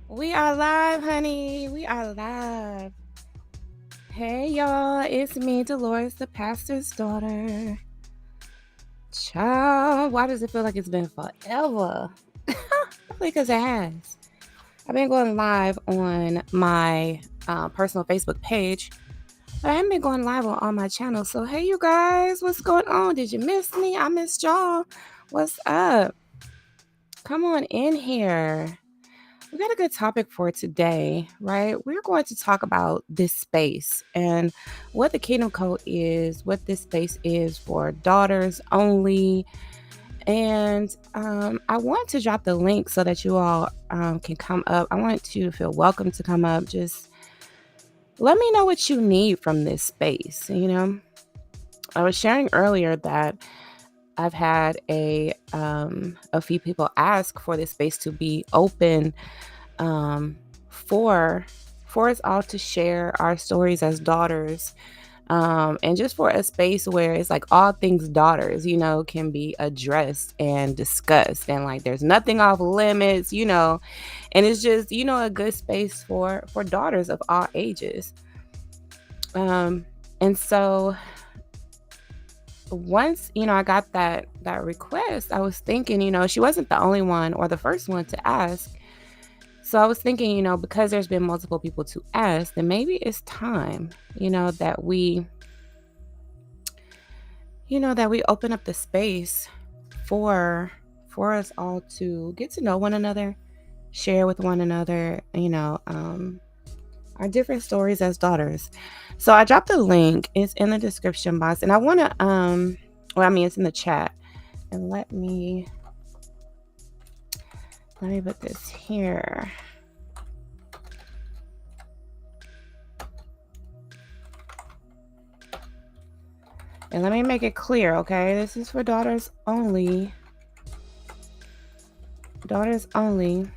We are live, honey. We are live. Hey, y'all. It's me, Dolores, the pastor's daughter. Child, why does it feel like it's been forever? Because it has. I've been going live on my personal Facebook page, but I haven't been going live on all my channels. So, hey, you guys, what's going on? Did you miss me? I missed y'all. What's up? Come on in here. We got a good topic for today, right? We're going to talk about this space and what the Kingdom Code is, what this space is for daughters only. And I want to drop the link so that you all can come up. I want you to feel welcome to come up. Just let me know what you need from this space. I was sharing earlier that I've had a few people ask for this space to be open um, for us all to share our stories as daughters, and just for a space where it's like all things daughters, can be addressed and discussed, and like there's nothing off limits, and it's just a good space for daughters of all ages. And so once I got that request, I was thinking, she wasn't the only one or the first one to ask. So I was thinking, because there's been multiple people to ask, then maybe it's time, that we open up the space for us all to get to know one another, share with one another, our different stories as daughters. So I dropped the link. It's in the description box, and I want to it's in the chat. And let me put this here. And let me make it clear, okay? This is for daughters only. Daughters only.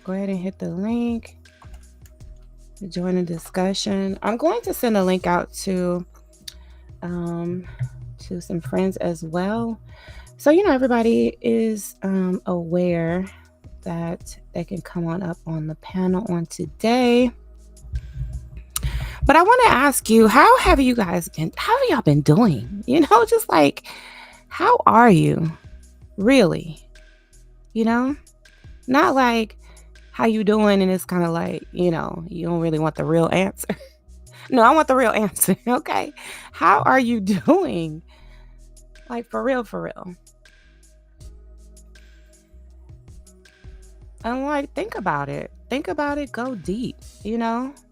Go ahead and hit the link. Join the discussion. I'm going to send a link out to some friends as well. So, everybody is aware that they can come on up on the panel on today. But I want to ask you, how have y'all been doing? Just like, how are you? Really? Not like how you doing and it's kind of like, you don't really want the real answer. No, I want the real answer. Okay. How are you doing? Like, for real, for real. And like, think about it. Think about it. Go deep,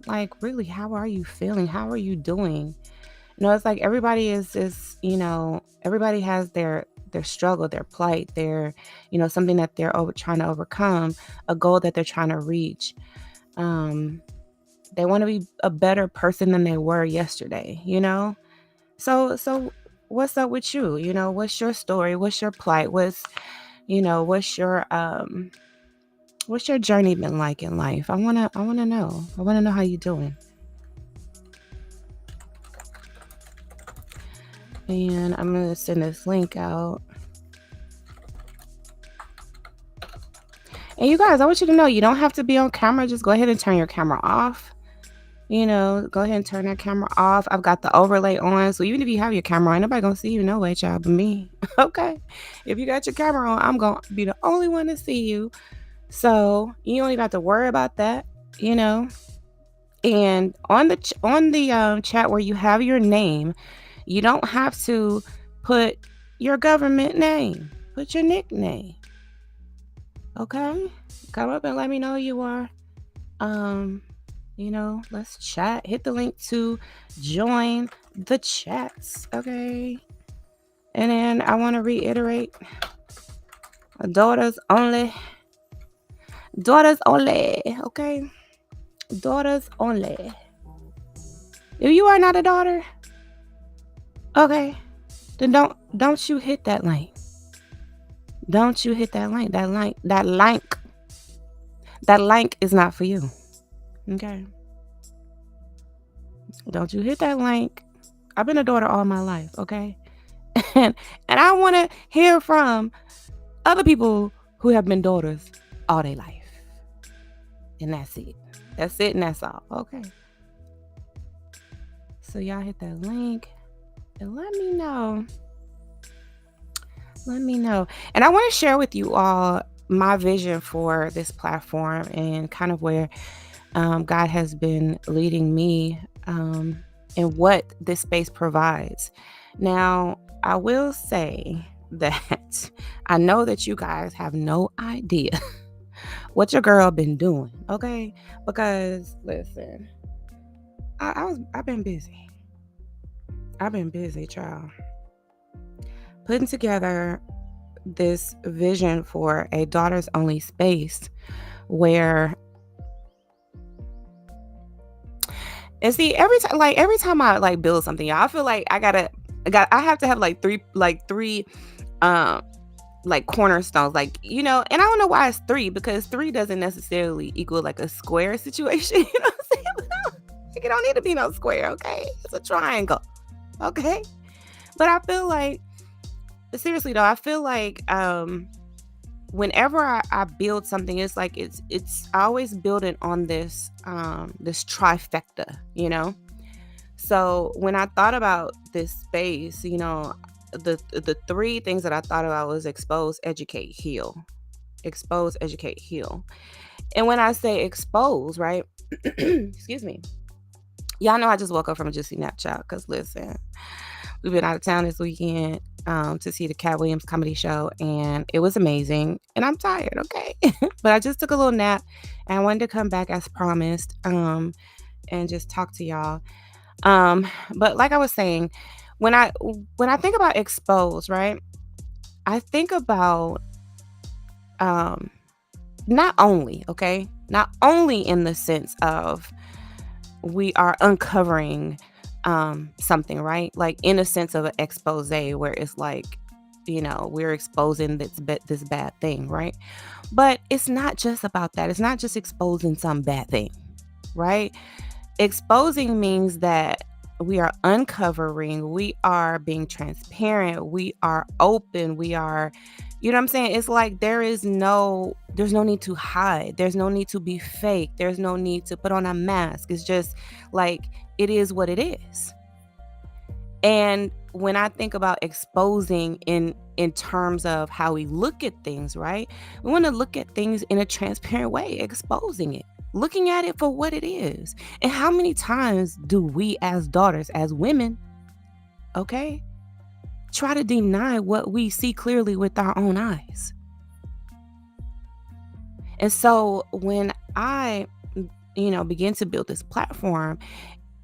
like, really, how are you feeling? How are you doing? It's like everybody is everybody has their struggle, their plight, their, something that they're trying to overcome, a goal that they're trying to reach. They want to be a better person than they were yesterday, So what's up with you? What's your story? What's your plight? What's your journey been like in life? I wanna know. I wanna know how you doing. And I'm gonna send this link out. And you guys, I want you to know you don't have to be on camera. Just go ahead and turn your camera off. Go ahead and turn that camera off. I've got the overlay on. So even if you have your camera on, nobody gonna see you no way, child, but me. Okay. If you got your camera on, I'm gonna be the only one to see you. So you don't even have to worry about that, And on the chat where you have your name, you don't have to put your government name. Put your nickname. Okay? Come up and let me know who you are. Let's chat. Hit the link to join the chats. Okay? And then I want to reiterate, daughters only. Daughters only. Okay? Daughters only. If you are not a daughter, okay, then don't you hit that link. Don't you hit that link. That link is not for you. Okay? Don't you hit that link. I've been a daughter all my life, okay? And I want to hear from other people who have been daughters all their life. And that's it. That's it and that's all. Okay. So y'all hit that link and let me know. Let me know. And I want to share with you all my vision for this platform and kind of where God has been leading me and what this space provides. Now, I will say that I know that you guys have no idea what your girl been doing, okay? Because listen, I've been busy. I've been busy, child, putting together this vision for a daughters only space where and see every time I like build something, y'all, I feel like I have to have like three um like cornerstones, like, and I don't know why it's three, because three doesn't necessarily equal like a square situation. You know what I'm saying? Like, it don't need to be no square, okay? It's a triangle, okay? But I feel like, seriously though, I feel like whenever I build something, it's like I always build it on this trifecta, So when I thought about this space, the three things that I thought about was expose, educate, heal. Expose, educate, heal. And when I say expose, right? Excuse me. Y'all know I just woke up from a juicy nap, child, because listen, we've been out of town this weekend to see the Cat Williams comedy show, and it was amazing. And I'm tired, okay? But I just took a little nap, and I wanted to come back as promised and just talk to y'all. But like I was saying, when I think about expose, right? I think about not only in the sense of we are uncovering something, right? Like in a sense of an expose, where it's like, we're exposing this bad thing, right? But it's not just about that. It's not just exposing some bad thing, right? Exposing means that we are uncovering, we are being transparent, we are open, we are, you know what I'm saying? It's like there's no need to hide. There's no need to be fake. There's no need to put on a mask. It's just like, it is what it is. And when I think about exposing in terms of how we look at things, right? We want to look at things in a transparent way, exposing it, looking at it for what it is. And how many times do we as daughters, as women, okay, try to deny what we see clearly with our own eyes? And so when I, began to build this platform,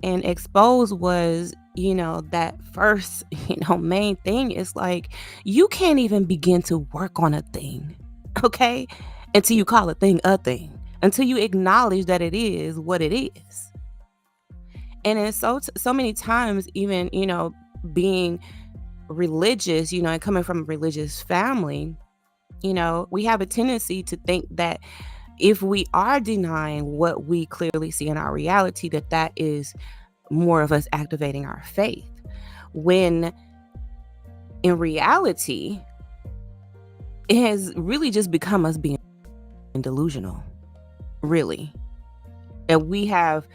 and expose was, that first, main thing, is like, you can't even begin to work on a thing, okay, until you call a thing, until you acknowledge that it is what it is. And it's so many times, even, being religious, and coming from a religious family, we have a tendency to think that if we are denying what we clearly see in our reality, that is more of us activating our faith, when in reality, it has really just become us being delusional, really. And we have,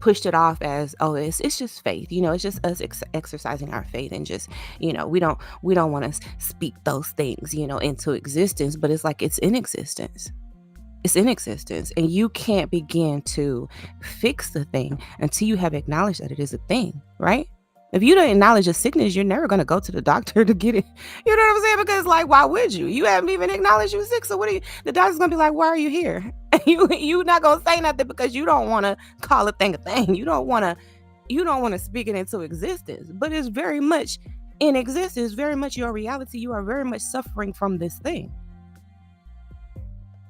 pushed it off as, oh, it's just faith, it's just us exercising our faith, and just, we don't want to speak those things, into existence. But it's like, it's in existence. It's in existence, and you can't begin to fix the thing until you have acknowledged that it is a thing, right? If you don't acknowledge a sickness, you're never going to go to the doctor to get it. You know what I'm saying? Because, like, why would you? You haven't even acknowledged you're sick. So what are you? The doctor's going to be like, why are you here? You not going to say nothing because you don't want to call a thing a thing. You don't want to speak it into existence. But it's very much in existence, very much your reality. You are very much suffering from this thing.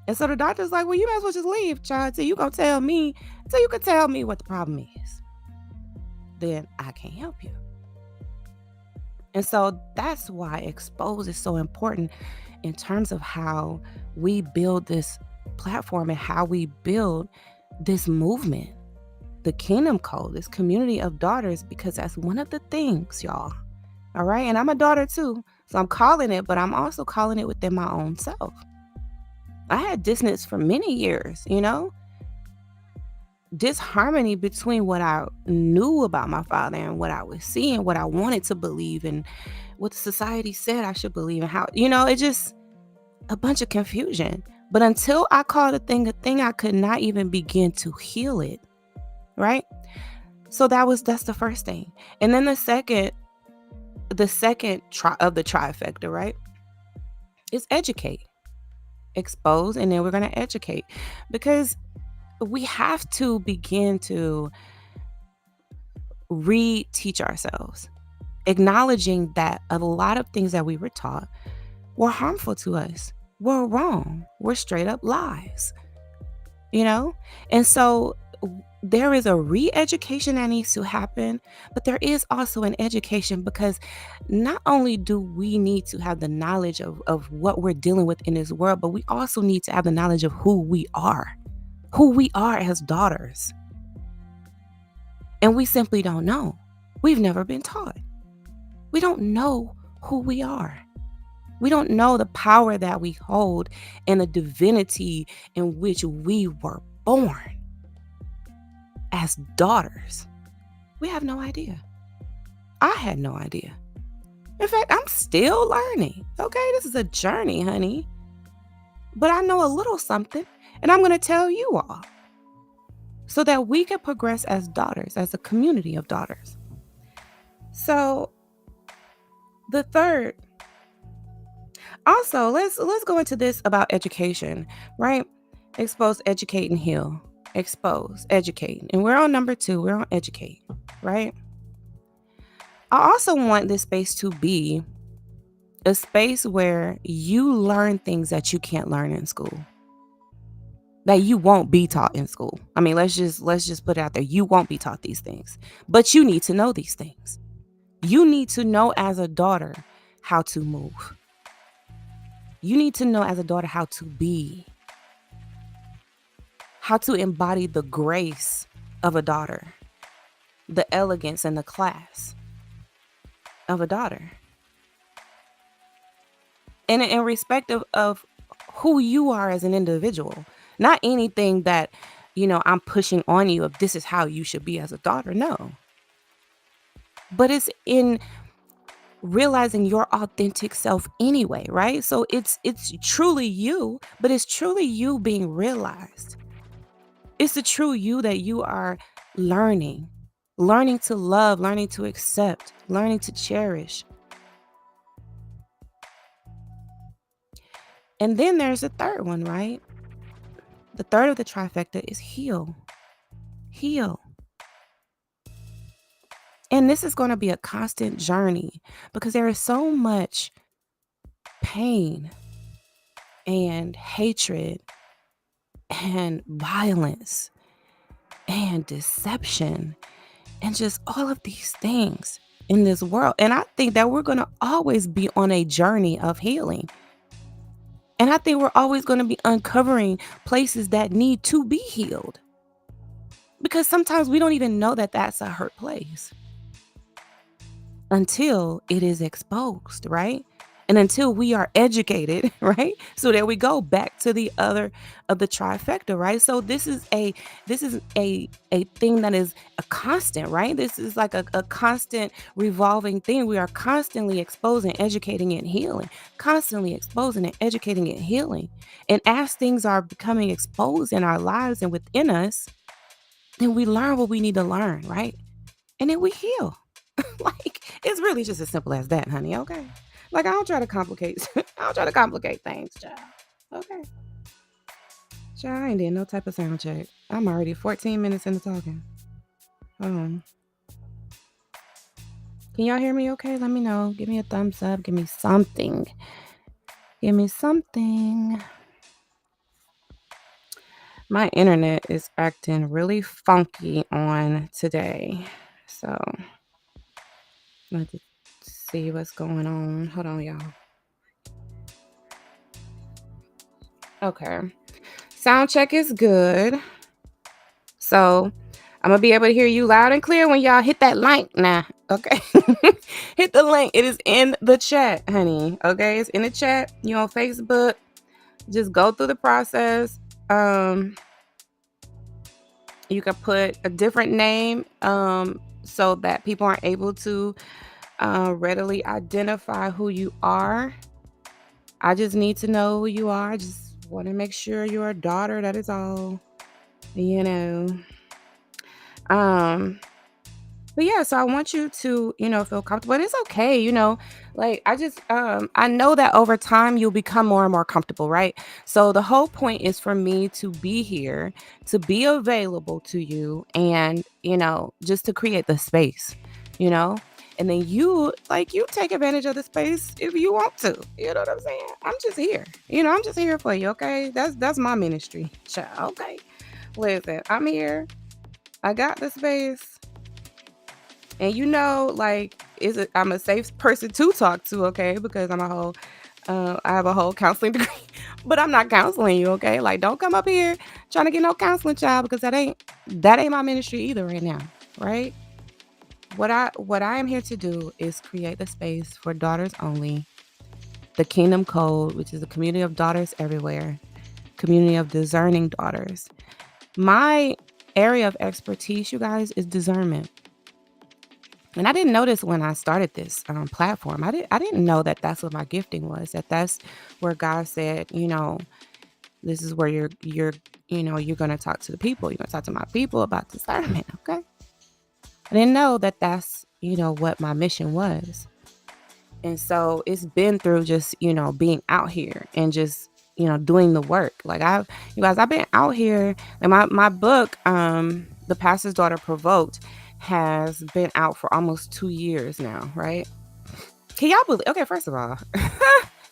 And so the doctor's like, well, you might as well just leave, child, till you can tell me what the problem is. Then I can't help you. And so that's why expose is so important in terms of how we build this platform and how we build this movement, the Kingdom Code, this community of daughters, because that's one of the things, y'all. All right. And I'm a daughter too. So I'm calling it, but I'm also calling it within my own self. I had dissonance for many years, disharmony between what I knew about my father and what I was seeing, what I wanted to believe, and what society said I should believe, and how, it just a bunch of confusion. But until I called a thing, I could not even begin to heal it. Right. So that's the first thing. And then the second of the trifecta, right, is educate, expose, and then we're going to educate, because we have to begin to reteach ourselves, acknowledging that a lot of things that we were taught were harmful to us, were wrong, were straight up lies, And so there is a re-education that needs to happen, but there is also an education, because not only do we need to have the knowledge of what we're dealing with in this world, but we also need to have the knowledge of who we are as daughters. And we simply don't know. We've never been taught. We don't know who we are. We don't know the power that we hold and the divinity in which we were born as daughters. We have no idea. I had no idea. In fact, I'm still learning. Okay, this is a journey, honey. But I know a little something, and I'm going to tell you all so that we can progress as daughters, as a community of daughters. So the third, also, let's go into this about education, right? Expose, educate, and heal. Expose, educate. And we're on number 2. We're on educate, right? I also want this space to be a space where you learn things that you can't learn in school, that you won't be taught in school. I mean, let's just put it out there. You won't be taught these things, but you need to know these things. You need to know as a daughter how to move. You need to know as a daughter how to be, how to embody the grace of a daughter, the elegance and the class of a daughter. And in respect of who you are as an individual, not anything that, I'm pushing on you of this is how you should be as a daughter. No. But it's in realizing your authentic self anyway, right? So it's truly you, but it's truly you being realized. It's the true you that you are learning to love, learning to accept, learning to cherish. And then there's a third one, right? The third of the trifecta is heal. Heal. And this is going to be a constant journey, because there is so much pain and hatred and violence and deception and just all of these things in this world. And I think that we're going to always be on a journey of healing. And I think we're always going to be uncovering places that need to be healed, because sometimes we don't even know that that's a hurt place until it is exposed, right? And until we are educated, right? So there we go, back to the other of the trifecta, right? So this is a thing that is a constant, right? This is like a constant revolving thing. We are constantly exposing, educating, and healing, constantly exposing and educating and healing. And as things are becoming exposed in our lives and within us, then we learn what we need to learn, right? And then we heal. Like, it's really just as simple as that, honey. Okay. Like, I don't try to complicate things, child. Okay. Child, I ain't did no type of sound check. I'm already 14 minutes into talking. Hold on. Can y'all hear me okay? Let me know. Give me a thumbs up. Give me something. Give me something. My internet is acting really funky on today. So, let's see what's going on. Hold on, y'all. Okay. Sound check is good. So I'm gonna be able to hear you loud and clear when y'all hit that like now. Okay. Hit the link. It is in the chat, honey. Okay. It's in the chat. You on Facebook. Just go through the process. You can put a different name so that people aren't able to readily identify who you are. I just need to know who you are. I just want to make sure you're a daughter. That is all. You know. Um, but yeah, so I want you to, feel comfortable. And it's okay, like I know that over time you'll become more and more comfortable, right? So the whole point is for me to be here, to be available to you, and just to create the space, you know? And then you take advantage of the space if you want to. You know what I'm saying? I'm just here. I'm just here for you, okay? That's my ministry, child. Okay. Listen, I'm here. I got the space. And like, I'm a safe person to talk to, okay? Because I have a whole counseling degree, but I'm not counseling you, okay? Like, don't come up here trying to get no counseling, child, because that ain't my ministry either right now, right? What I am here to do is create the space for daughters only, the Kingdom Code, which is a community of daughters everywhere, community of discerning daughters. My area of expertise, you guys, is discernment. And I didn't notice when I started this platform. I didn't know that that's what my gifting was. That's where God said, this is where you're going to talk to the people. You're going to talk to my people about discernment. Okay. I didn't know that that's what my mission was. And so it's been through just being out here and just doing the work. Like I've been out here. And my book, The Pastor's Daughter Provoked, has been out for almost 2 years now, right? Can y'all believe? Okay, first of all,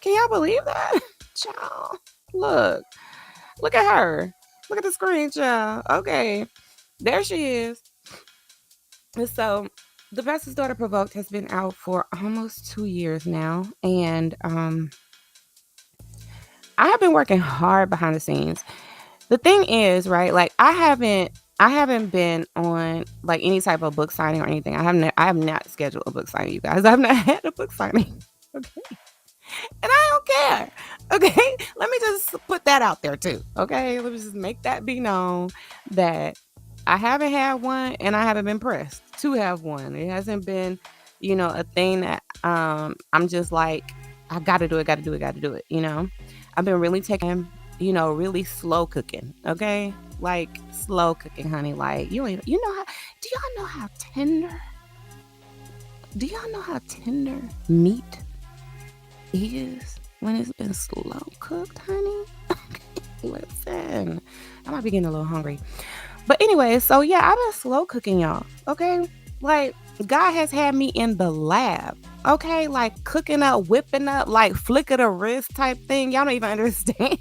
can y'all believe that? Child, look at her. Look at the screen, child. Okay, there she is. And so, The Pastor's Daughter Provoked has been out for almost 2 years now, and I have been working hard behind the scenes. The thing is, right? Like I haven't been on like any type of book signing or anything. I have not scheduled a book signing, you guys. I've not had a book signing. Okay. And I don't care. Okay. Let me just put that out there too. Okay. Let me just make that be known that I haven't had one and I haven't been pressed to have one. It hasn't been, a thing that I'm just like, I gotta do it, gotta do it, gotta do it, I've been really taking, really slow cooking, okay? Like slow cooking, honey. Like you know how? Do y'all know how tender? Do y'all know how tender meat is when it's been slow cooked, honey? Listen, I might be getting a little hungry, but anyway, so yeah, I've been slow cooking, y'all. Okay, like God has had me in the lab. Okay, like cooking up, whipping up, like flick of the wrist type thing. Y'all don't even understand.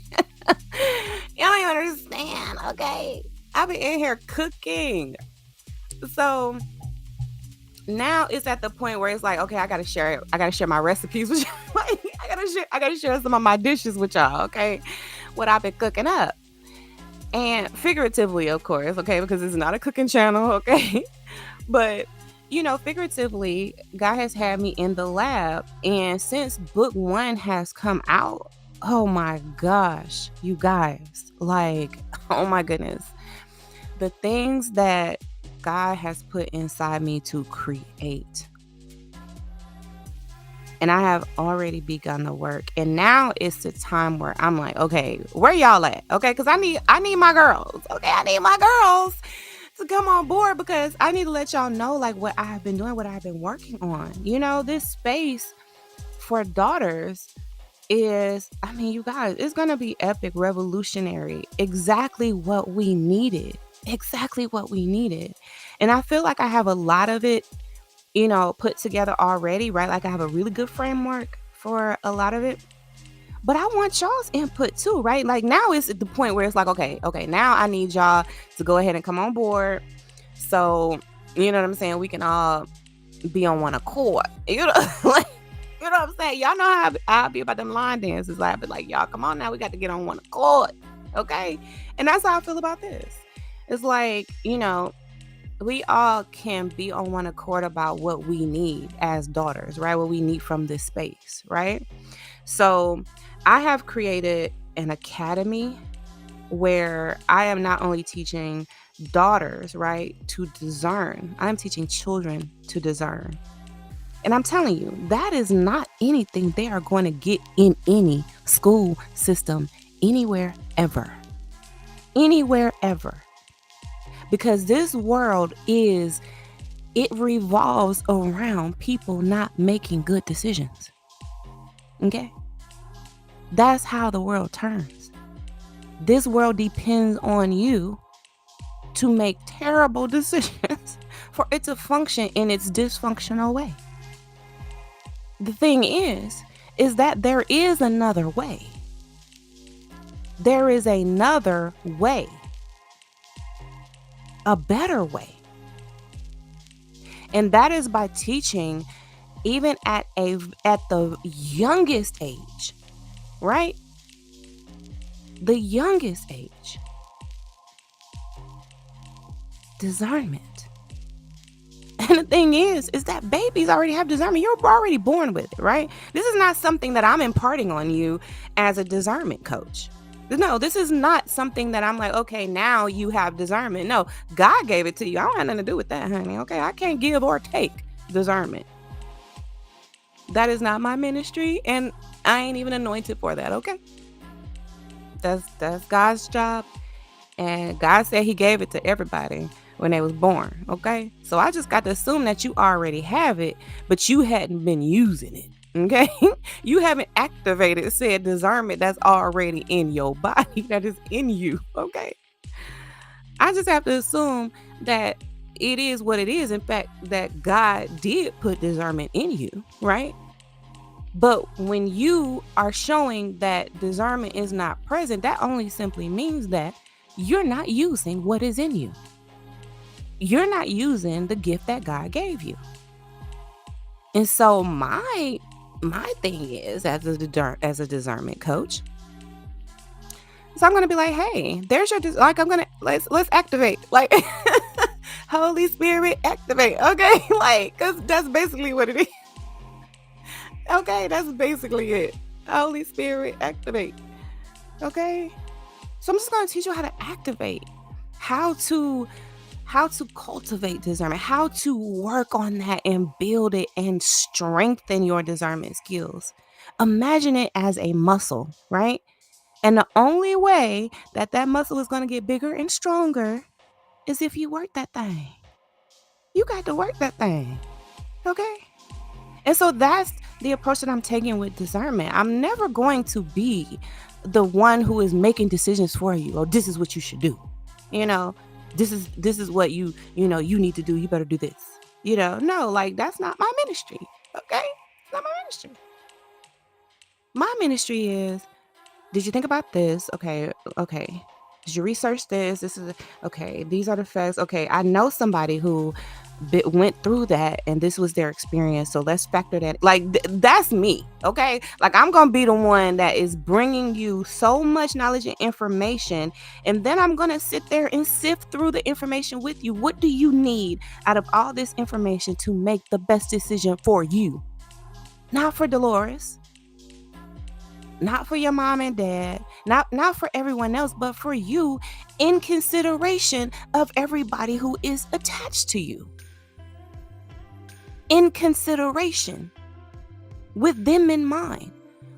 Y'all don't even understand. Okay, I've been in here cooking. So now it's at the point where it's like, okay, I gotta share it. I gotta share my recipes with y'all. Like, I gotta share some of my dishes with y'all. Okay, what I've been cooking up, and figuratively, of course. Okay, because it's not a cooking channel. Okay, but figuratively, God has had me in the lab. And since book 1 has come out, oh my gosh, you guys, like, oh my goodness, the things that God has put inside me to create. And I have already begun the work. And now it's the time where I'm like, okay, where y'all at? Okay, because I need my girls. Okay, I need my girls to come on board, because I need to let y'all know like what I have been doing, what I've been working on. This space for daughters is, you guys, it's gonna be epic, revolutionary, exactly what we needed. And I feel like I have a lot of it, put together already, right? Like I have a really good framework for a lot of it. But I want y'all's input too, right? Like now it's at the point where it's like, okay, now I need y'all to go ahead and come on board. So, you know what I'm saying? We can all be on one accord. Like, you know what I'm saying? Y'all know how I be about them line dances. I be like, y'all, come on now. We got to get on one accord. Okay? And that's how I feel about this. It's like, we all can be on one accord about what we need as daughters, right? What we need from this space, right? So I have created an academy where I am not only teaching daughters, right, to discern, I'm teaching children to discern. And I'm telling you, that is not anything they are going to get in any school system anywhere ever. Anywhere ever. Because this world it revolves around people not making good decisions. Okay? That's how the world turns. This world depends on you to make terrible decisions for it to function in its dysfunctional way. The thing is that there is another way. There is another way. A better way. And that is by teaching even at the youngest age, right? The youngest age. Discernment. And the thing is that babies already have discernment. You're already born with it, right? This is not something that I'm imparting on you as a discernment coach. No, this is not something that I'm like, okay, now you have discernment. No, God gave it to you. I don't have nothing to do with that, honey. Okay, I can't give or take discernment. That is not my ministry, and I ain't even anointed for that, okay? That's God's job, and God said he gave it to everybody when they was born, okay? So I just got to assume that you already have it, but you hadn't been using it, okay? You haven't activated said discernment that's already in your body, that is in you, okay? I just have to assume that it is what it is. In fact, that God did put discernment in you, right? But when you are showing that discernment is not present, that only simply means that you're not using what is in you. You're not using the gift that God gave you. And so my thing is, as a discernment coach, so I'm gonna be like, hey, there's your like I'm gonna let's activate, like Holy Spirit activate, okay? Like, cause that's basically what it is. Okay, that's basically it. Holy Spirit activate. Okay? So I'm just going to teach you how to activate, how to cultivate discernment, how to work on that and build it and strengthen your discernment skills. Imagine it as a muscle, right? And the only way that muscle is going to get bigger and stronger is if you work that thing. You got to work that thing. Okay? And so that's the approach that I'm taking with discernment. I'm never going to be the one who is making decisions for you. Oh, this is what you should do. You know, this is what you need to do. You better do this. No, like that's not my ministry. Okay? It's not my ministry. My ministry is, did you think about this? Okay. Did you research this? This is okay. These are the facts. Okay, I know somebody who went through that and this was their experience, so let's factor that. Like that's me, okay? Like I'm gonna be the one that is bringing you so much knowledge and information, and then I'm gonna sit there and sift through the information with you. What do you need out of all this information to make the best decision for you? Not for Dolores, not for your mom and dad, not for everyone else, but for you, in consideration of everybody who is attached to you. In consideration, with them in mind,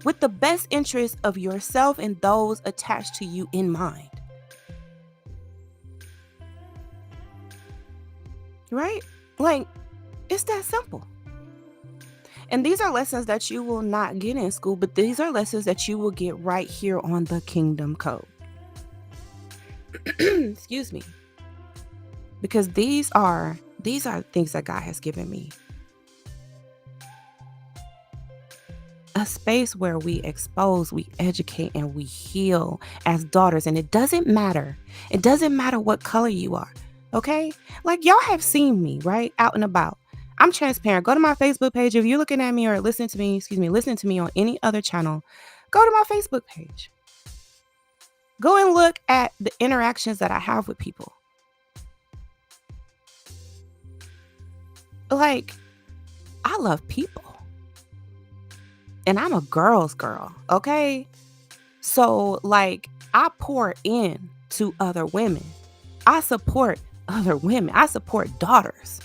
with the best interest of yourself and those attached to you in mind. Right? Like, it's that simple. And these are lessons that you will not get in school, but these are lessons that you will get right here on the Kingdom Code. Excuse me. Because these are things that God has given me. A space where we expose, we educate, and we heal as daughters. And it doesn't matter. It doesn't matter what color you are. Okay? Like y'all have seen me, right? Out and about. I'm transparent. Go to my Facebook page. If you're looking at me or listening to me on any other channel, go to my Facebook page. Go and look at the interactions that I have with people. Like, I love people. And I'm a girl's girl, okay? So, like, I pour in to other women. I support other women. I support daughters.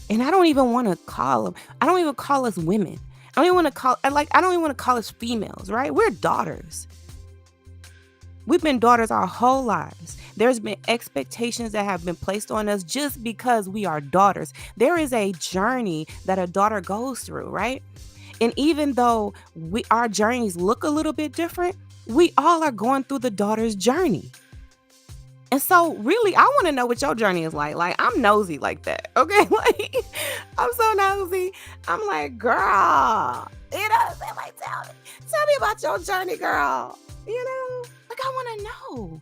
And I don't even want to call them, I don't even call us women. I don't even want to call, I don't even want to call us females, right? We're daughters. We've been daughters our whole lives. There's been expectations that have been placed on us just because we are daughters. There is a journey that a daughter goes through, right? And even though our journeys look a little bit different, we all are going through the daughter's journey. And so really, I want to know what your journey is like. Like, I'm nosy like that. Okay. Like, I'm so nosy. I'm like, girl, like, tell me about your journey, girl. Like, I want to know.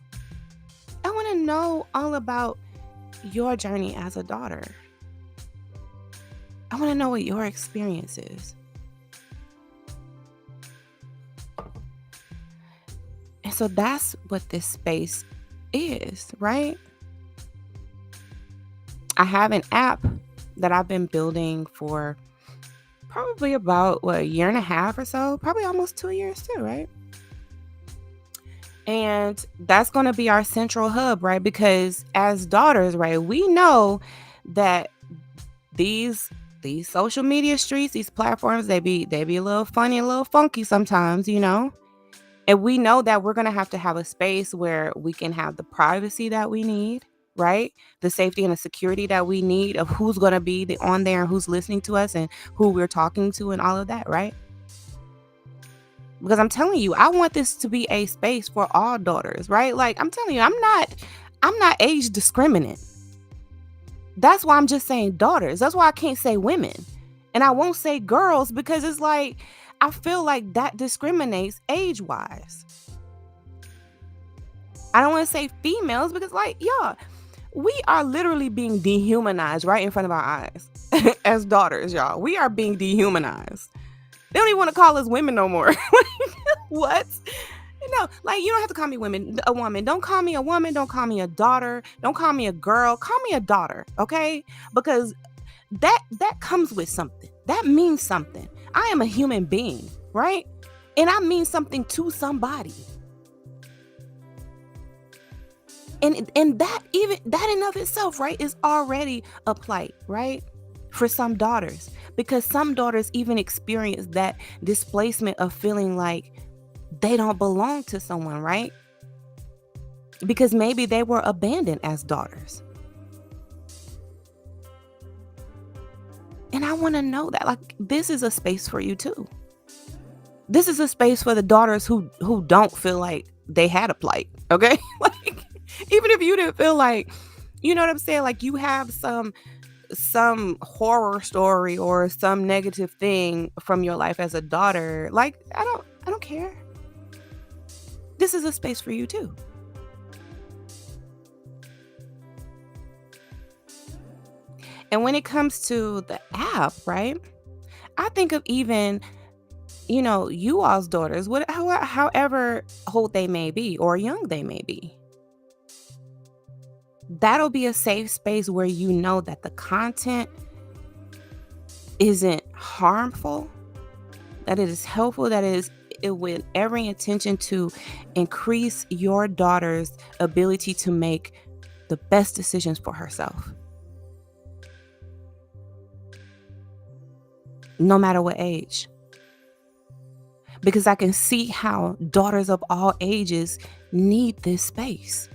I want to know all about your journey as a daughter. I want to know what your experience is. And so that's what this space is, right? I have an app that I've been building for probably about a year and a half or so, probably almost 2 years too, right? And that's going to be our central hub, right? Because as daughters, right, we know that these social media streets, these platforms, they be a little funny, a little funky sometimes, And we know that we're going to have a space where we can have the privacy that we need, right? The safety and the security that we need of who's going to be on there and who's listening to us and who we're talking to and all of that, right? Because I'm telling you, I want this to be a space for all daughters, right? Like, I'm telling you, I'm not age discriminant. That's why I'm just saying daughters. That's why I can't say women. And I won't say girls because it's like, I feel like that discriminates age-wise. I don't want to say females because, like, yeah, we are literally being dehumanized right in front of our eyes as daughters, y'all. We are being dehumanized. They don't even want to call us women no more. What? Like, you don't have to call me a woman. Don't call me a woman. Don't call me a daughter. Don't call me a girl. Call me a daughter, okay? Because that comes with something. That means something. I am a human being, right? And I mean something to somebody. And that in of itself, right, is already a plight, right? For some daughters. Because some daughters even experience that displacement of feeling like they don't belong to someone, right? Because maybe they were abandoned as daughters. And I want to know that, like, this is a space for you too. This is a space for the daughters who don't feel like they had a plight, okay? Like, even if you didn't feel like, you know what I'm saying? Like, you have some horror story or some negative thing from your life as a daughter, like, I don't care. This is a space for you too. And when it comes to the app, right? I think of even, you all's daughters, however old they may be or young they may be. That'll be a safe space where you know that the content isn't harmful, that it is helpful, that it is with every intention to increase your daughter's ability to make the best decisions for herself. No matter what age. Because I can see how daughters of all ages need this space.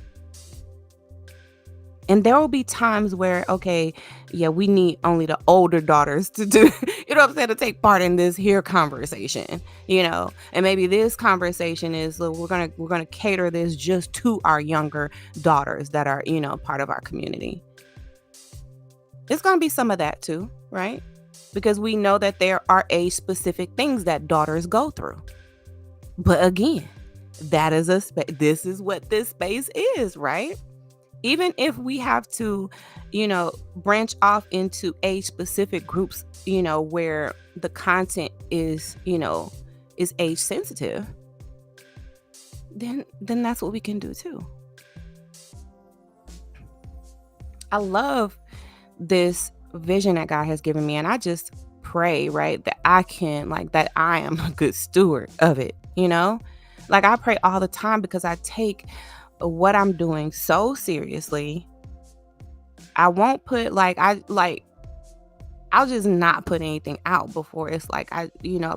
And there will be times where, okay, yeah, we need only the older daughters to do, you know what I'm saying, to take part in this here conversation, and maybe this conversation is, look, we're gonna cater this just to our younger daughters that are, part of our community. It's gonna be some of that too, right? Because we know that there are age-specific things that daughters go through. But again, this is what this space is, right? Even if we have to, branch off into age-specific groups, where the content is, is age sensitive, then that's what we can do too. I love this vision that God has given me, and I just pray, right, that I can, like, that I am a good steward of it, you know? Like, I pray all the time because I take what I'm doing so seriously. I won't put I'll just not put anything out before it's like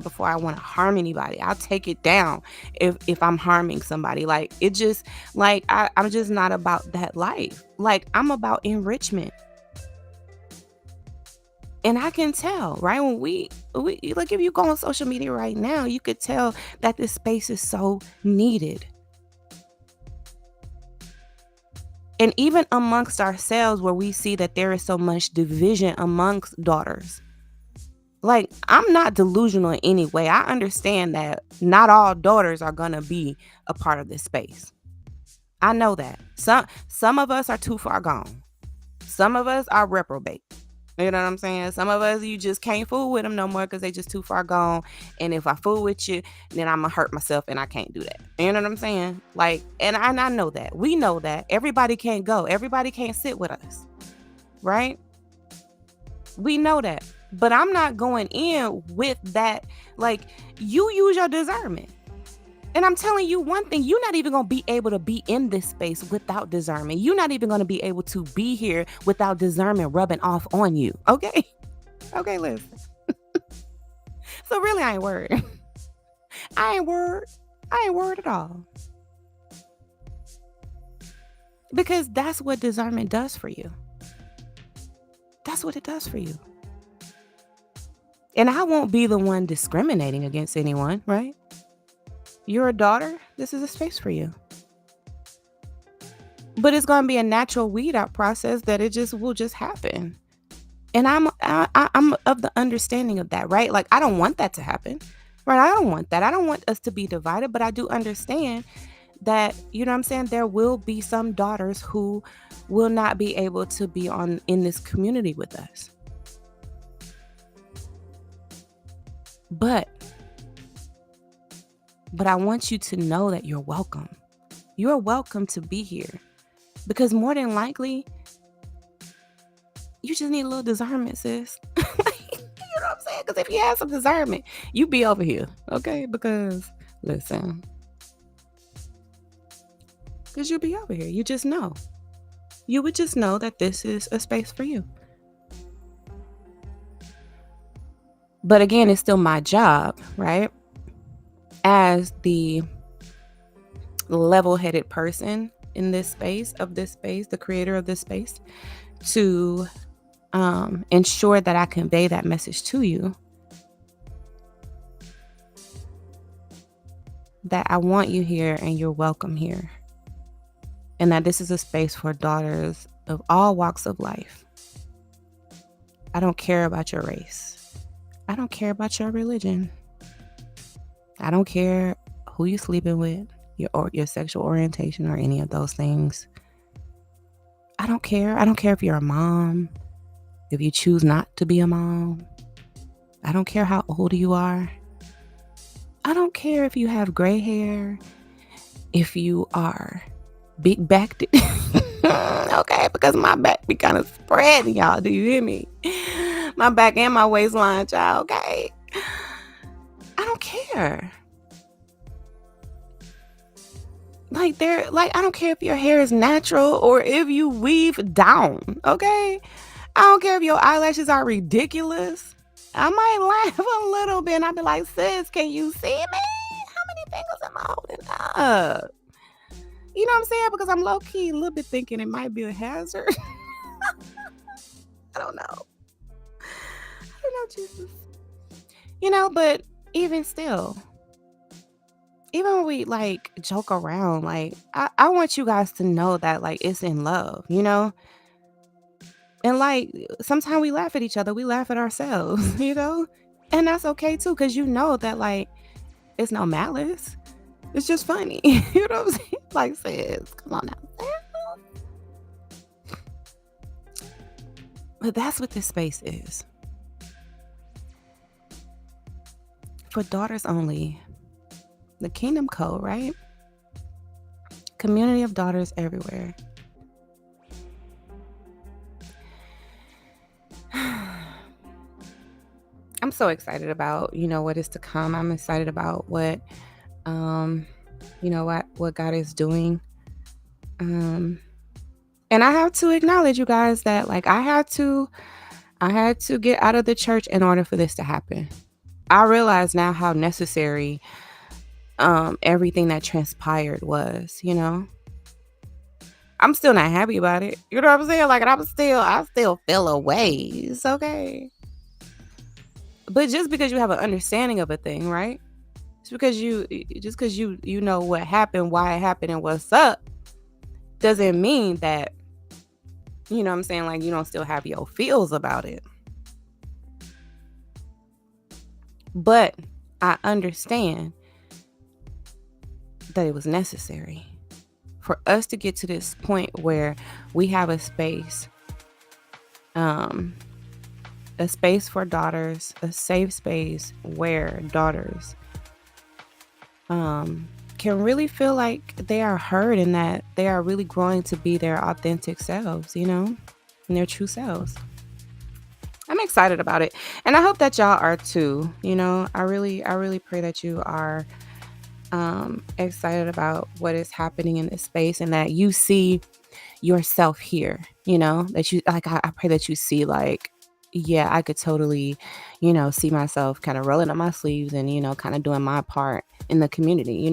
before I want to harm anybody. I'll take it down if I'm harming somebody. Like it just like I'm just not about that life. Like I'm about enrichment. And I can tell, right? When we like if you go on social media right now, you could tell that this space is so needed. And even amongst ourselves, where we see that there is so much division amongst daughters. Like, I'm not delusional in any way. I understand that not all daughters are gonna be a part of this space. I know that. Some of us are too far gone. Some of us are reprobate. You know what I'm saying? Some of us, you just can't fool with them no more because they just too far gone. And if I fool with you, then I'm gonna hurt myself, and I can't do that. You know what I'm saying? Like, and I know that. We know that. Everybody can't go. Everybody can't sit with us, right? We know that. But I'm not going in with that. Like, you use your discernment. And I'm telling you one thing, you're not even going to be able to be in this space without discernment. You're not even going to be able to be here without discernment rubbing off on you. Okay? Okay, listen. So really, I ain't worried. I ain't worried at all. Because that's what discernment does for you. That's what it does for you. And I won't be the one discriminating against anyone, right? You're a daughter, this is a space for you. But it's going to be a natural weed out process that it just will just happen. And I'm of the understanding of that, right? Like, I don't want that to happen, right? I don't want that. I don't want us to be divided, but I do understand that, you know what I'm saying? There will be some daughters who will not be able to be in this community with us. But I want you to know that you're welcome. You're welcome to be here because more than likely, you just need a little discernment, sis. You know what I'm saying? Because if you have some discernment, you be over here, okay? Because, listen, because you'll be over here. You just know. You would just know that this is a space for you. But again, it's still my job, right? As the level-headed person in this space, the creator of this space, to ensure that I convey that message to you. That I want you here and you're welcome here. And that this is a space for daughters of all walks of life. I don't care about your race. I don't care about your religion. I don't care who you're sleeping with, your sexual orientation or any of those things. I don't care. I don't care if you're a mom, if you choose not to be a mom. I don't care how old you are. I don't care if you have gray hair, if you are big backed. Okay, because my back be kind of spreading, y'all. Do you hear me? My back and my waistline, child. Okay. I don't care. Like I don't care if your hair is natural or if you weave down. Okay. I don't care if your eyelashes are ridiculous. I might laugh a little bit and I'll be like, sis, can you see me? How many fingers am I holding up? You know what I'm saying? Because I'm low-key a little bit thinking it might be a hazard. I don't know, Jesus. You know, but even still, even when we like joke around, like I want you guys to know that like it's in love, you know? And like sometimes we laugh at each other, we laugh at ourselves, you know? And that's okay too, because you know that like it's no malice. It's just funny. You know what I'm saying? Like, sis, come on now. But that's what this space is. For daughters only. The Kingdom Code, right? Community of daughters everywhere. I'm so excited about, what is to come. I'm excited about um, what God is doing. Um, and I have to acknowledge, you guys, that like I had to get out of the church in order for this to happen. I realize now how necessary everything that transpired was. I'm still not happy about it. You know what I'm saying? Like, and I still feel a ways, okay? But just because you have an understanding of a thing, right? Just because you know what happened, why it happened, and what's up, doesn't mean that, you know what I'm saying, like, you don't still have your feels about it. But I understand that it was necessary for us to get to this point where we have um a space for daughters, a safe space where daughters um can really feel like they are heard and that they are really growing to be their authentic selves, and their true selves. I'm excited about it. And I hope that y'all are too. I really pray that you are excited about what is happening in this space and that you see yourself here, that you like I pray that you see like, yeah, I could totally, see myself kind of rolling up my sleeves and, kind of doing my part in the community.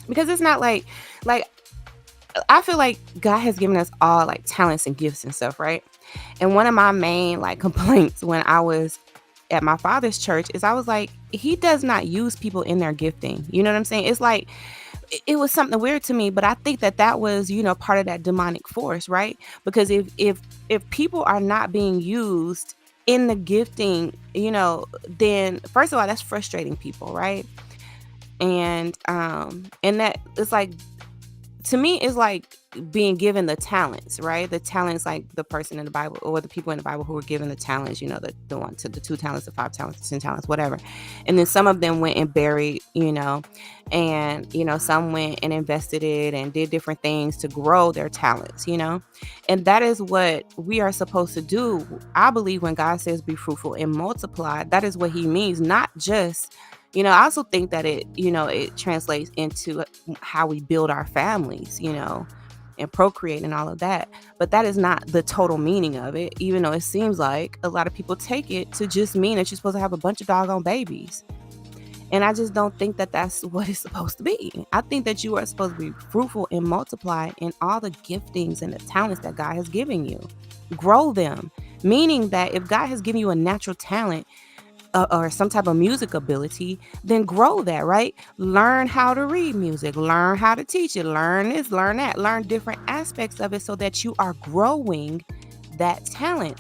Because it's not like I feel like God has given us all like talents and gifts and stuff, right? And one of my main like complaints when I was at my father's church is I was like, he does not use people in their gifting. You know what I'm saying? It's like it was something weird to me, but I think that was, part of that demonic force, right? Because if people are not being used in the gifting, then first of all, that's frustrating people, right? And that it's like, to me, it's like being given the talents, right? The talents, like the person in the Bible or the people in the Bible who were given the talents, the one to the 2 talents, the 5 talents, the 10 talents, whatever. And then some of them went and buried, and some went and invested it and did different things to grow their talents. And that is what we are supposed to do. I believe when God says be fruitful and multiply, that is what he means, not just. I also think that it translates into how we build our families, and procreate and all of that. But that is not the total meaning of it, even though it seems like a lot of people take it to just mean that you're supposed to have a bunch of doggone babies. And I just don't think that that's what it's supposed to be. I think that you are supposed to be fruitful and multiply in all the giftings and the talents that God has given you. Grow them, meaning that if God has given you a natural talent, or some type of music ability, then grow that, right? Learn how to read music, learn how to teach it, learn this, learn that, learn different aspects of it so that you are growing that talent.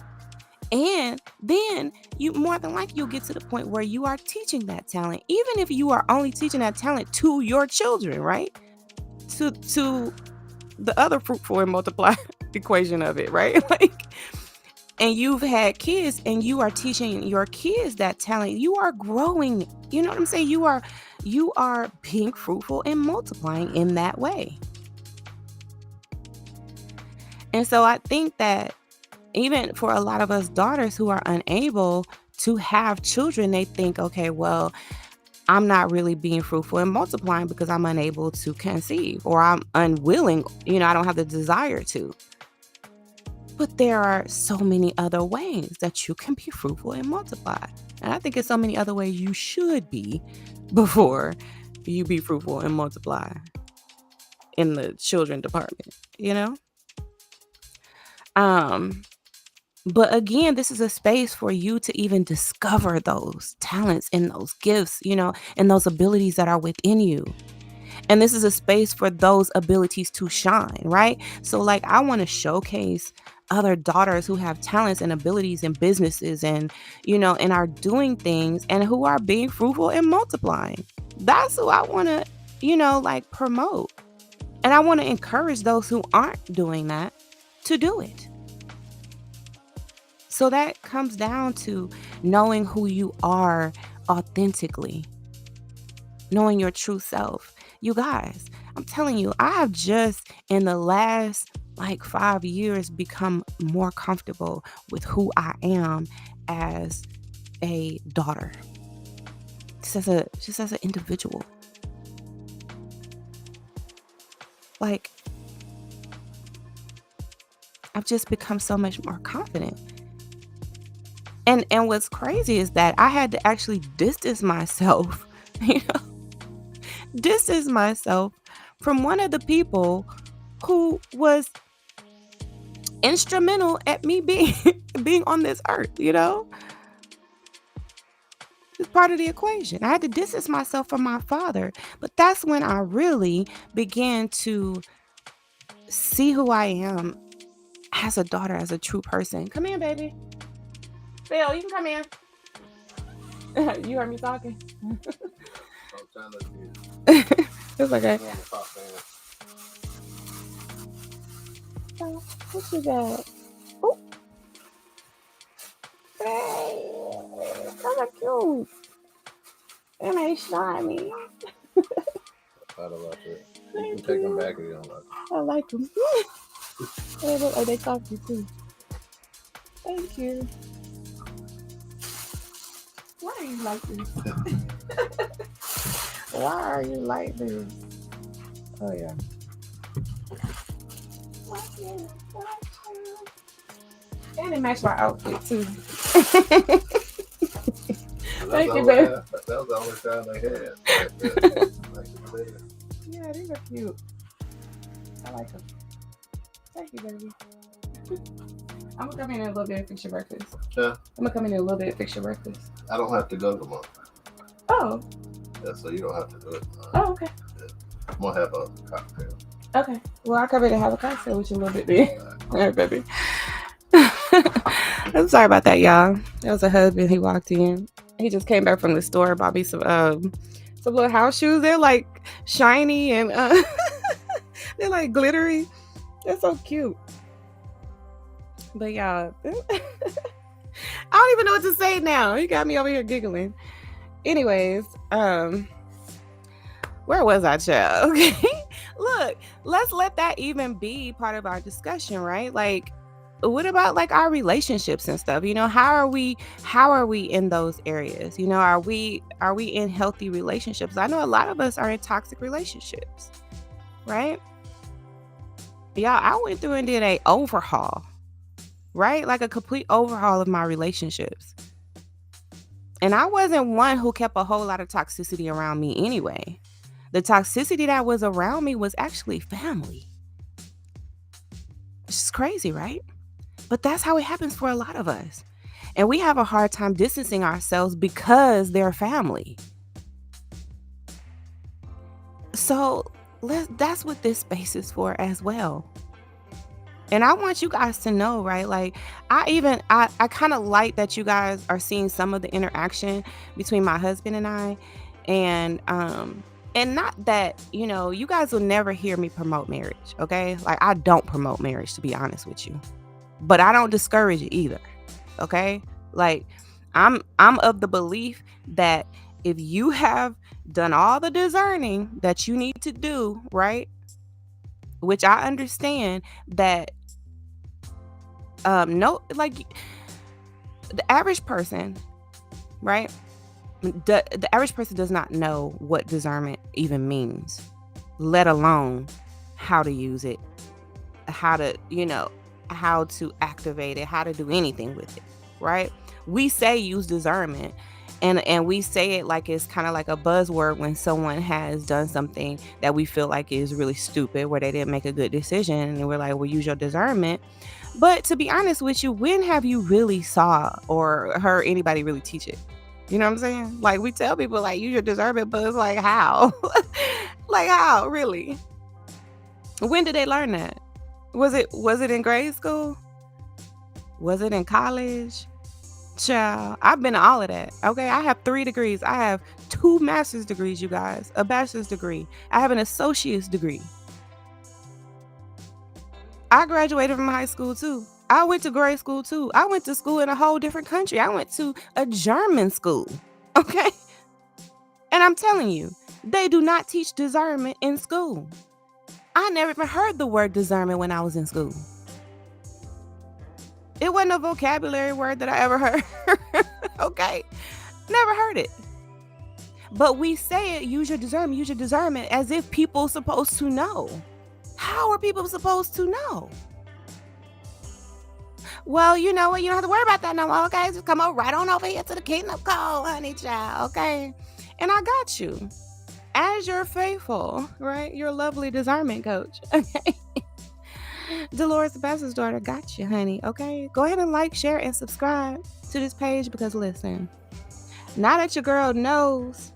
And then you more than likely you'll get to the point where you are teaching that talent, even if you are only teaching that talent to your children, right? To the other fruitful and multiply equation of it, right? Like, and you've had kids and you are teaching your kids that talent, you are growing. You know what I'm saying? You are being fruitful and multiplying in that way. And so I think that even for a lot of us daughters who are unable to have children, they think, okay, well, I'm not really being fruitful and multiplying because I'm unable to conceive, or I'm unwilling, I don't have the desire to. But there are so many other ways that you can be fruitful and multiply. And I think there's so many other ways you should be before you be fruitful and multiply in the children department? Um, but again, this is a space for you to even discover those talents and those gifts, and those abilities that are within you. And this is a space for those abilities to shine, right? So, like, I want to showcase other daughters who have talents and abilities and businesses and are doing things and who are being fruitful and multiplying. That's who I want to, like, promote. And I want to encourage those who aren't doing that to do it. So that comes down to knowing who you are authentically, knowing your true self. You guys, I'm telling you, I have just in the last like 5 years become more comfortable with who I am as a daughter, just as an individual. Like, I've just become so much more confident. And what's crazy is that I had to actually distance myself, you know, distance myself from one of the people who was instrumental at me being on this earth, you know? It's part of the equation. I had to distance myself from my father. But that's when I really began to see who I am as a daughter, as a true person. Come here, baby. Phil, you can come in. You heard me talking. It's okay. What you got? Oh, hey, that's cute. That ain't shiny. I don't like it. You can take them back if you don't like them. I like them. They look like they coffee too. Thank you. Why are you like this? Why are you like this? Oh yeah. And it matched my outfit too. Thank you, baby. That was the only time they had. Yeah, these are cute. I like them. Thank you, baby. I'm gonna come in a little bit and fix your breakfast. Yeah. I'm gonna come in a little bit and fix your breakfast. I don't have to go tomorrow. Oh. Yeah, so you don't have to do it. Oh, okay. Yeah. I'm gonna have a cocktail. Okay. Well, I'll come in and have a cocktail with you a little bit, baby. All right, baby. I'm sorry about that, y'all. That was a husband. He walked in. He just came back from the store, bought me some little house shoes. They're like shiny and they're like glittery. They're so cute. But y'all, I don't even know what to say now. He got me over here giggling. Anyways, where was I, child? Okay. Look, let's let that even be part of our discussion, right? Like, what about like our relationships and stuff? You know, how are we in those areas? You know, are we in healthy relationships? I know a lot of us are in toxic relationships, right? Y'all, I went through and did a overhaul, right? Like a complete overhaul of my relationships. And I wasn't one who kept a whole lot of toxicity around me anyway. The toxicity that was around me was actually family. It's just crazy, right? But that's how it happens for a lot of us. And we have a hard time distancing ourselves because they're family. So that's what this space is for as well. And I want you guys to know, right? Like, I kind of like that you guys are seeing some of the interaction between my husband and I. And not that, you know, you guys will never hear me promote marriage, okay? Like, I don't promote marriage, to be honest with you. But I don't discourage it either, okay? Like, I'm of the belief that if you have done all the discerning that you need to do, right? Which I understand that no, like the average person, right? The average person does not know what discernment even means, let alone how to use it, how to, you know, how to activate it, how to do anything with it, right? We say use discernment, and we say it like it's kind of like a buzzword when someone has done something that we feel like is really stupid, where they didn't make a good decision, and we're like, well, use your discernment. But to be honest with you, when have you really saw or heard anybody really teach it? You know what I'm saying? Like, we tell people like use your discernment, but it's like, how? Like, how really? When did they learn that? Was it in grade school? Was it in college? Child, I've been to all of that. Okay, I have 3 degrees. I have 2 master's degrees, you guys. A bachelor's degree. I have an associate's degree. I graduated from high school too. I went to grade school too. I went to school in a whole different country. I went to a German school. Okay? And I'm telling you, they do not teach discernment in school. I never even heard the word discernment when I was in school. It wasn't a vocabulary word that I ever heard. Okay? Never heard it. But we say it, use your discernment, as if people supposed to know. How are people supposed to know? Well, you know what? You don't have to worry about that no more, okay? Just come right on over here to the Kingdom Call, honey child, okay? And I got you. As your faithful, right? Your lovely discernment coach, okay? Dolores the Pastor's daughter got you, honey, okay? Go ahead and like, share, and subscribe to this page because listen, now that your girl knows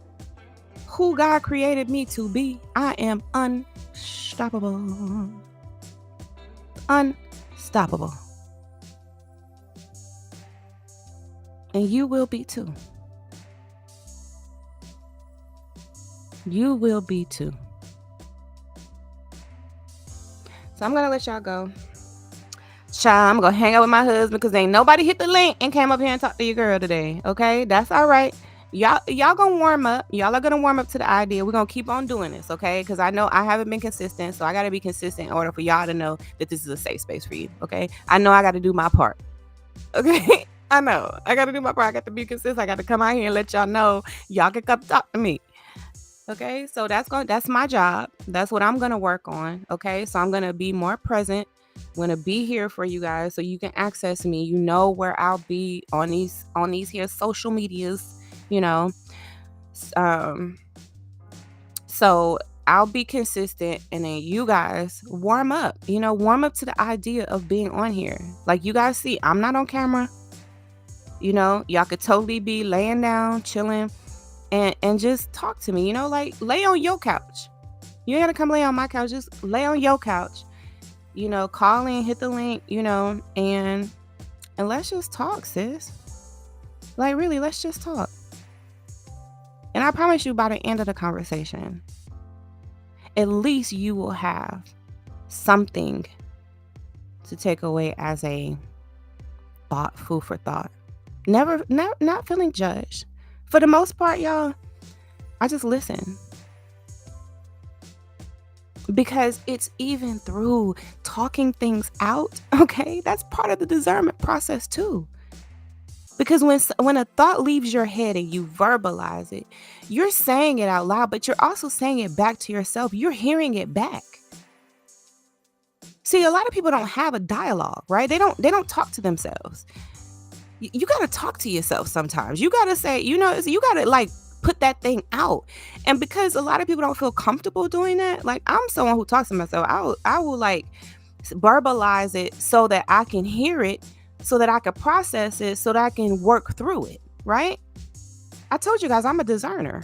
who God created me to be, I am unstoppable. Unstoppable. And you will be too. You will be too. So I'm going to let y'all go. Child, I'm going to hang out with my husband because ain't nobody hit the link and came up here and talked to your girl today. Okay? That's all right. Y'all going to warm up. Y'all are going to warm up to the idea. We're going to keep on doing this, okay? Because I know I haven't been consistent, so I got to be consistent in order for y'all to know that this is a safe space for you, okay? I know I got to do my part, okay? I know. I got to do my part. I got to be consistent. I got to come out here and let y'all know y'all can come talk to me. Okay? So that's my job. That's what I'm going to work on, okay? So I'm going to be more present. I'm going to be here for you guys so you can access me. You know where I'll be on these here social medias, you know. So I'll be consistent, and then you guys warm up to the idea of being on here. Like you guys see, I'm not on camera. You know, y'all could totally be laying down, chilling, and just talk to me, you know, like lay on your couch. You ain't gotta come lay on my couch, just lay on your couch. You know, call in, hit the link, you know, and let's just talk, sis. Like really, let's just talk. And I promise you, by the end of the conversation, at least you will have something to take away as a food for thought. Not feeling judged. For the most part, y'all, I just listen. Because it's even through talking things out, okay? That's part of the discernment process too. Because when a thought leaves your head and you verbalize it, you're saying it out loud, but you're also saying it back to yourself. You're hearing it back. See, a lot of people don't have a dialogue, right? They don't talk to themselves. You got to talk to yourself sometimes. You got to say, you know, you got to like put that thing out. And because a lot of people don't feel comfortable doing that, like I'm someone who talks to myself. I will like verbalize it so that I can hear it, so that I can process it, so that I can work through it, right? I told you guys I'm a discerner.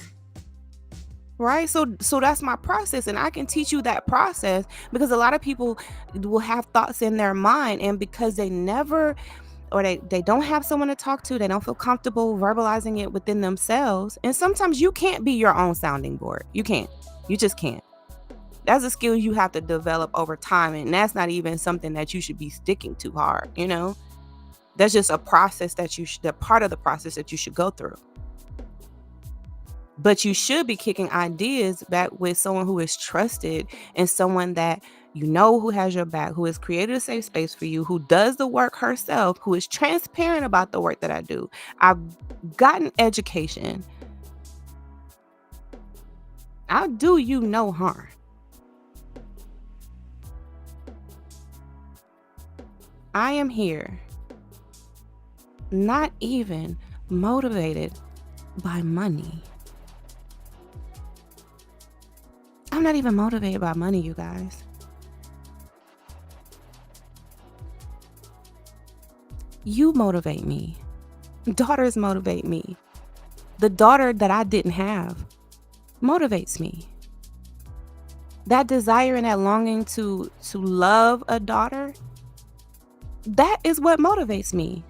Right? So that's my process, and I can teach you that process because a lot of people will have thoughts in their mind, and because they never or they don't have someone to talk to, they don't feel comfortable verbalizing it within themselves. And sometimes you can't be your own sounding board. You can't. You just can't. That's a skill you have to develop over time, and that's not even something that you should be sticking too hard, you know? That's just a process part of the process that you should go through. But you should be kicking ideas back with someone who is trusted and someone that you know who has your back, who has created a safe space for you, who does the work herself, who is transparent about the work that I do. I've gotten education. I'll do you no harm. I am here, not even motivated by money. I'm not even motivated by money, you guys. You motivate me. Daughters motivate me. The daughter that I didn't have motivates me. That desire and that longing to love a daughter, that is what motivates me.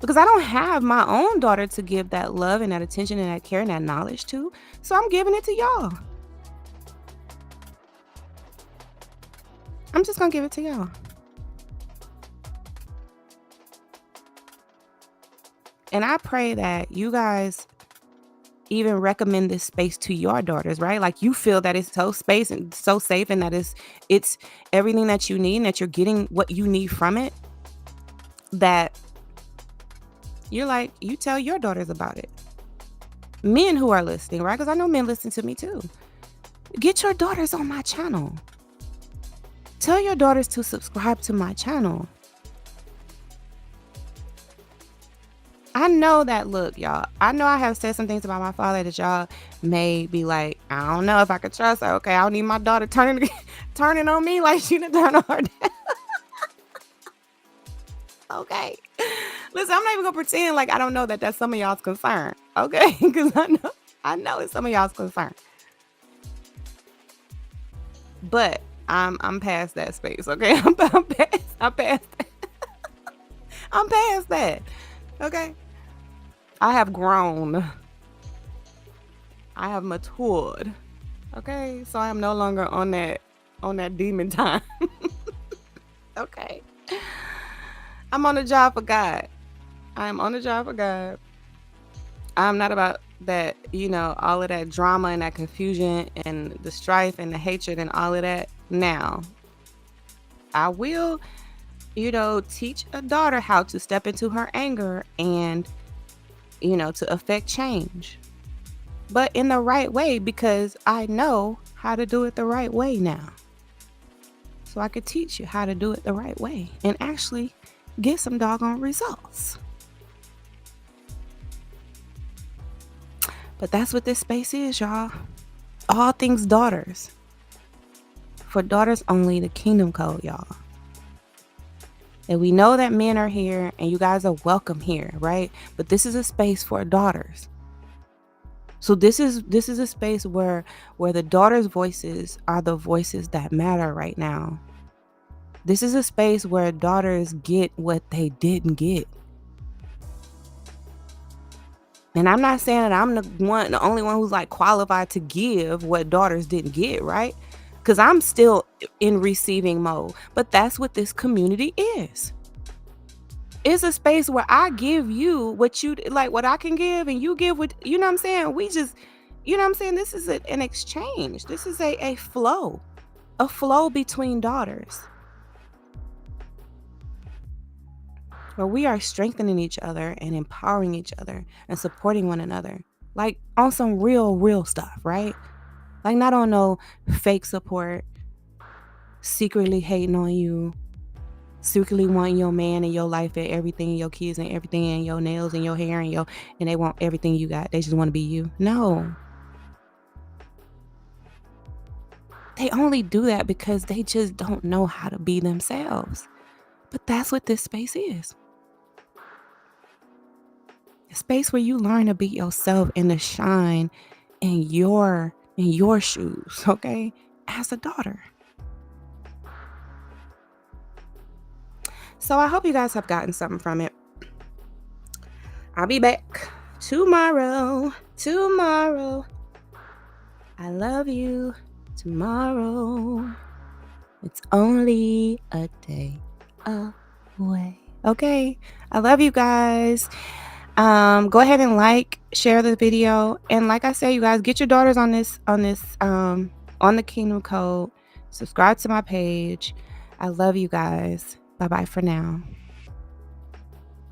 Because I don't have my own daughter to give that love and that attention and that care and that knowledge to. So I'm giving it to y'all. I'm just going to give it to y'all. And I pray that you guys even recommend this space to your daughters, right? Like you feel that it's so space and so safe and that it's everything that you need and that you're getting what you need from it. that you're like, you tell your daughters about it. Men who are listening, right? Because I know men listen to me too. Get your daughters on my channel. Tell your daughters to subscribe to my channel. I know that, look, y'all, I know I have said some things about my father that y'all may be like, I don't know if I could trust her. Okay, I don't need my daughter turning on me like she done turned on her dad. Okay. Listen, I'm not even gonna pretend like I don't know that that's some of y'all's concern. Okay, because I know it's some of y'all's concern. But I'm past that space. Okay, I'm past that. Okay, I have grown. I have matured. Okay, so I am no longer on that demon time. Okay, I'm on the job for God. I am on the job for God. I'm not about that, all of that drama and that confusion and the strife and the hatred and all of that. Now, I will, teach a daughter how to step into her anger and, to affect change. But in the right way, because I know how to do it the right way now. So I could teach you how to do it the right way and actually get some doggone results. But that's what this space is, y'all. All things daughters. For daughters only, the Kingdom Code, y'all. And we know that men are here and you guys are welcome here, right? But this is a space for daughters. So this is a space where the daughters' voices are the voices that matter right now. This is a space where daughters get what they didn't get. And I'm not saying that I'm the only one who's like qualified to give what daughters didn't get, right? Because I'm still in receiving mode. But that's what this community is. It's a space where I give you what you like, what I can give, and you give what, you know what I'm saying? We just, you know what I'm saying? This is an exchange. This is a flow between daughters. Where we are strengthening each other and empowering each other and supporting one another. Like on some real stuff, right? Like not on no fake support, secretly hating on you, secretly wanting your man and your life and everything, and your kids and everything, and your nails and your hair and they want everything you got. They just want to be you. No. They only do that because they just don't know how to be themselves. But that's what this space is. A space where you learn to be yourself and to shine in your shoes, okay? As a daughter. So I hope you guys have gotten something from it. I'll be back tomorrow. I love you. Tomorrow. It's only a day away. Okay. I love you guys. Go ahead and share the video, and like I said, you guys, get your daughters on the Kingdom Code. Subscribe to my page. I love you guys. Bye bye for now.